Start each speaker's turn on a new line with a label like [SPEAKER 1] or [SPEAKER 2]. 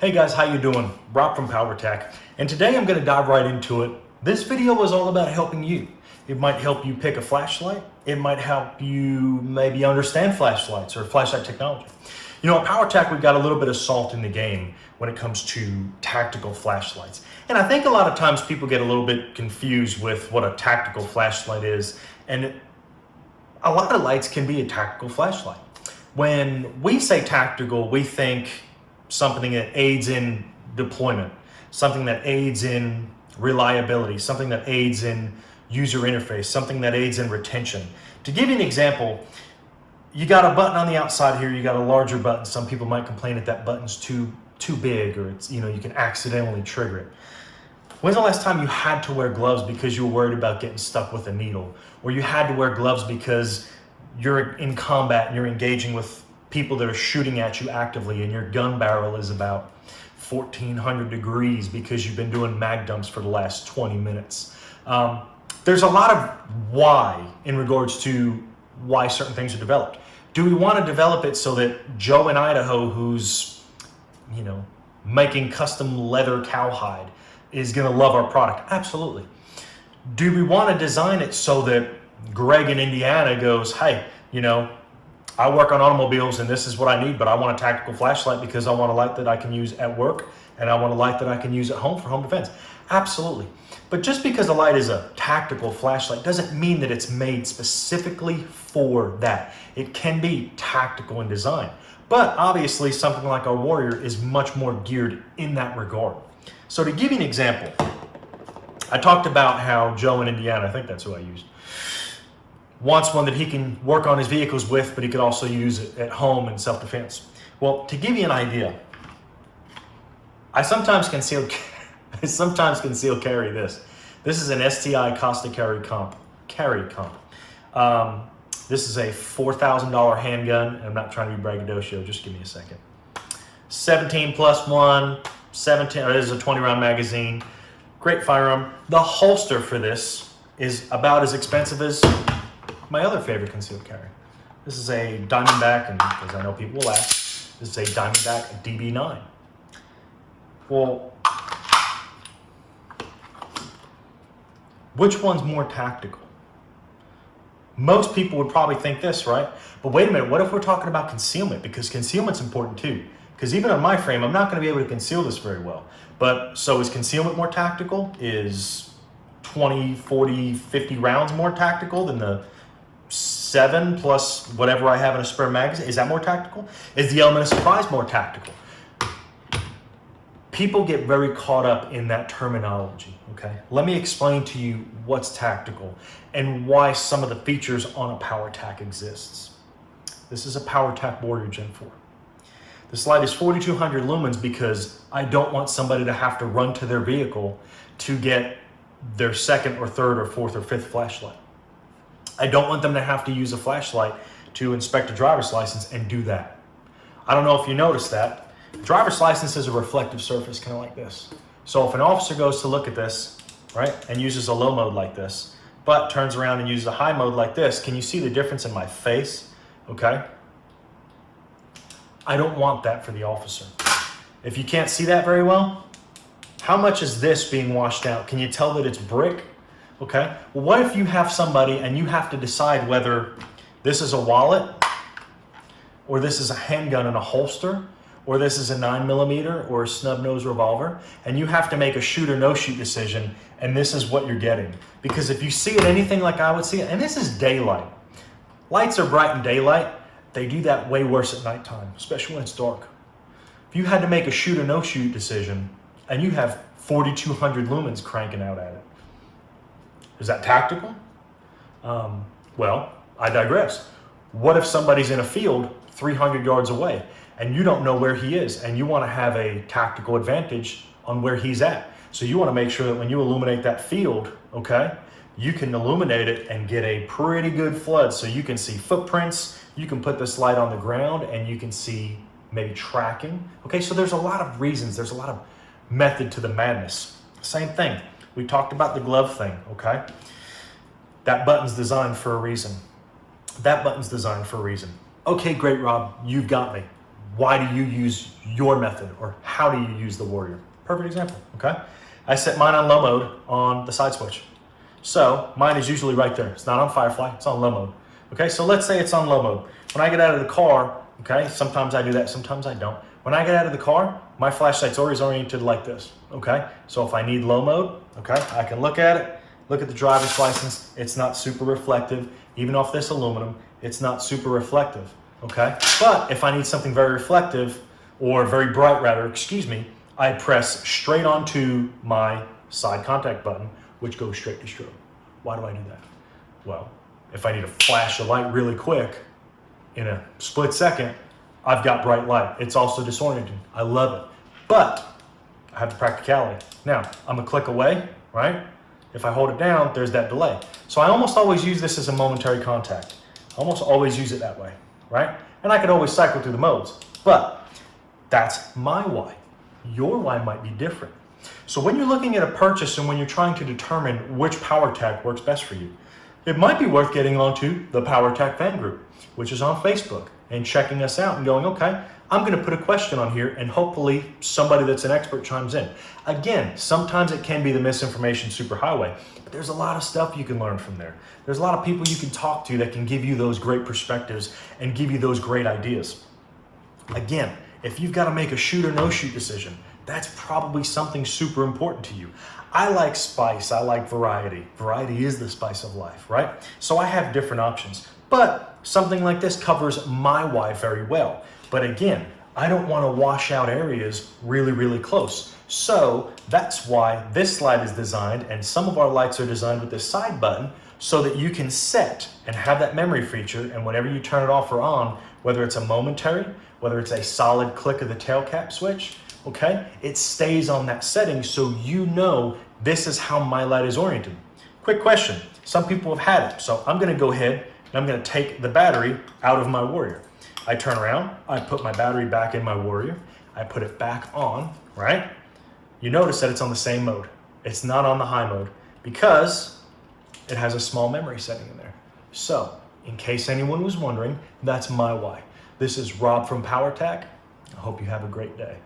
[SPEAKER 1] Hey guys, how you doing? Rob from Powertac, and today I'm going to dive right into it. This video is all about helping you. It might help you pick a flashlight. It might help you maybe understand flashlights or flashlight technology. You know, at Powertac, we've got a little bit of salt in the game when it comes to tactical flashlights. And I think a lot of times people get a little bit confused with what a tactical flashlight is. And a lot of lights can be a tactical flashlight. When we say tactical, we think something that aids in deployment, something that aids in reliability, something that aids in user interface, something that aids in retention. To give you an example, you got a button on the outside here, you got a larger button. Some people might complain that that button's too big, or it's, you can accidentally trigger it. When's the last time you had to wear gloves because you were worried about getting stuck with a needle? Or you had to wear gloves because you're in combat and you're engaging with people that are shooting at you actively and your gun barrel is about 1400 degrees because you've been doing mag dumps for the last 20 minutes. There's a lot of why in regards to why certain things are developed. Do we want to develop it so that Joe in Idaho, who's, making custom leather cowhide, is going to love our product? Absolutely. Do we want to design it so that Greg in Indiana goes, hey, I work on automobiles and this is what I need, but I want a tactical flashlight because I want a light that I can use at work and I want a light that I can use at home for home defense? Absolutely. But just because a light is a tactical flashlight doesn't mean that it's made specifically for that. It can be tactical in design, but obviously something like our Warrior is much more geared in that regard. So to give you an example, I talked about how Joe in Indiana, I think that's who I used, wants one that he can work on his vehicles with, but he could also use it at home in self-defense. Well, to give you an idea, I sometimes conceal carry this. This is an STI Costa Carry Comp. This is a $4,000 handgun. I'm not trying to be braggadocio, just give me a second. 17 plus 1, 17, this is a 20 round magazine. Great firearm. The holster for this is about as expensive as my other favorite concealed carry. This is a Diamondback, and because I know people will ask, this is a Diamondback DB9. Well, which one's more tactical? Most people would probably think this, right? But wait a minute, what if we're talking about concealment? Because concealment's important too. Because even on my frame, I'm not going to be able to conceal this very well. But so is concealment more tactical? Is 20, 40, 50 rounds more tactical than the 7 plus whatever I have in a spare magazine? Is that more tactical? Is the element of surprise more tactical? People get very caught up in that terminology, okay? Let me explain to you what's tactical and why some of the features on a Powertac exists. This is a Powertac Warrior Gen 4. This light is 4200 lumens because I don't want somebody to have to run to their vehicle to get their second or third or fourth or fifth flashlight. I don't want them to have to use a flashlight to inspect a driver's license and do that. I don't know if you noticed that. Driver's license is a reflective surface, kind of like this. So if an officer goes to look at this, right, and uses a low mode like this, but turns around and uses a high mode like this, can you see the difference in my face? Okay. I don't want that for the officer. If you can't see that very well, how much is this being washed out? Can you tell that it's brick? Okay. Well, what if you have somebody and you have to decide whether this is a wallet or this is a handgun in a holster, or this is a 9mm or a snub nose revolver, and you have to make a shoot or no shoot decision, and this is what you're getting. Because if you see it anything like I would see it, and this is daylight. Lights are bright in daylight. They do that way worse at nighttime, especially when it's dark. If you had to make a shoot or no shoot decision, and you have 4200 lumens cranking out at it, is that tactical? Well, I digress. What if somebody's in a field 300 yards away and you don't know where he is and you want to have a tactical advantage on where he's at? So you want to make sure that when you illuminate that field, okay, you can illuminate it and get a pretty good flood so you can see footprints, you can put this light on the ground, and you can see maybe tracking. Okay, so there's a lot of reasons, there's a lot of method to the madness. Same thing. We talked about the glove thing, okay? That button's designed for a reason. That button's designed for a reason. Okay, great, Rob, you've got me. why do you use your method, or how do you use the Warrior? Perfect example, okay? I set mine on low mode on the side switch. So mine is usually right there. It's not on Firefly, it's on low mode. Okay, so let's say it's on low mode. When I get out of the car, okay, sometimes I do that, sometimes I don't. When I get out of the car, my flashlight's always oriented like this, okay? So if I need low mode, okay, I can look at it, look at the driver's license. It's not super reflective. Even off this aluminum, it's not super reflective, okay? But if I need something very reflective, or very bright rather, excuse me, I press straight onto my side contact button, which goes straight to strobe. Why do I do that? Well, if I need to flash a light really quick in a split second, I've got bright light. It's also disorienting. I love it. But I have the practicality. Now, I'm a click away, right? If I hold it down, there's that delay. So I almost always use this as a momentary contact. I almost always use it that way, right? And I can always cycle through the modes. But that's my why. Your why might be different. So when you're looking at a purchase and when you're trying to determine which Powertac works best for you, it might be worth getting onto the Powertac fan group, which is on Facebook, and checking us out and going, okay, I'm going to put a question on here and hopefully somebody that's an expert chimes in. Again, sometimes it can be the misinformation superhighway, but there's a lot of stuff you can learn from there. There's a lot of people you can talk to that can give you those great perspectives and give you those great ideas. Again, if you've got to make a shoot or no shoot decision, that's probably something super important to you. I like spice, I like variety. Variety is the spice of life, right? So I have different options, but something like this covers my why very well. But again, I don't want to wash out areas really, really close. So that's why this slide is designed, and some of our lights are designed with this side button so that you can set and have that memory feature, and whenever you turn it off or on, whether it's a momentary, whether it's a solid click of the tail cap switch, okay, it stays on that setting so you know this is how my light is oriented. Quick question, some people have had it, so I'm gonna go ahead and I'm gonna take the battery out of my Warrior. I turn around, I put my battery back in my Warrior, I put it back on, right? You notice that it's on the same mode. It's not on the high mode because it has a small memory setting in there. So, in case anyone was wondering, that's my why. This is Rob from Powertac. I hope you have a great day.